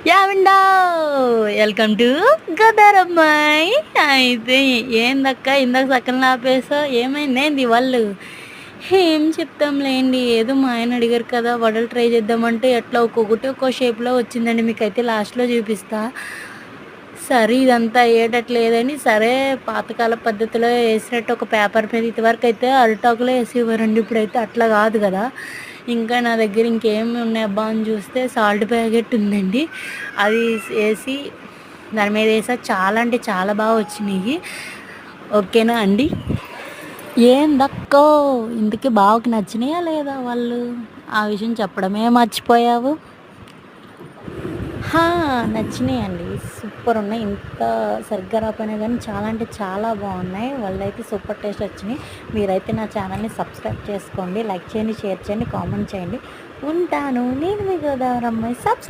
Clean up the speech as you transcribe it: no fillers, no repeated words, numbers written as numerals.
యావండో welcome to గదరమ్మాయి. అయితే ఏందక్క ఇందాక సక్కన ఆపేసా, ఏమైంది ఏంది వాళ్ళు? ఏం చెప్తాంలేండి, ఏదో మా ఆయన అడిగారు కదా వడలు ట్రై చేద్దామంటే ఎట్లా ఒక్కొక్కటి ఒక్కో షేప్లో వచ్చిందండి. మీకైతే లాస్ట్లో చూపిస్తా. సరే ఇదంతా అయ్యేటట్లేదని సరే పాతకాల పద్ధతిలో వేసినట్టు ఒక పేపర్ మీద ఇదివరకు అయితే అరిటాకులో వేసి ఇవ్వరండి, ఇప్పుడైతే అట్లా కాదు కదా. ఇంకా నా దగ్గర ఇంకేమి ఉన్నాయి అబ్బా అని చూస్తే సాల్ట్ ప్యాకెట్ ఉందండి, అది వేసి దాని మీద వేసా. చాలా అంటే చాలా బాగా వచ్చినాయి. ఓకేనా అండి? ఏందక్కో ఇందుకే బావకి నచ్చినాయా లేదా వాళ్ళు? ఆ విషయం చెప్పడమే మర్చిపోయావు. నచ్చినాయండి, సూపర్ ఉన్నాయి. ఇంత సరిగ్గా రాపోయినా కానీ చాలా అంటే చాలా బాగున్నాయి. వాళ్ళైతే సూపర్ టేస్ట్ వచ్చినాయి. మీరైతే నా ఛానల్ని సబ్స్క్రైబ్ చేసుకోండి, లైక్ చేయండి, షేర్ చేయండి, కామెంట్ చేయండి. ఉంటాను. నేను మీ గోదావరమ్మాయి. సబ్స్క్రైబ్.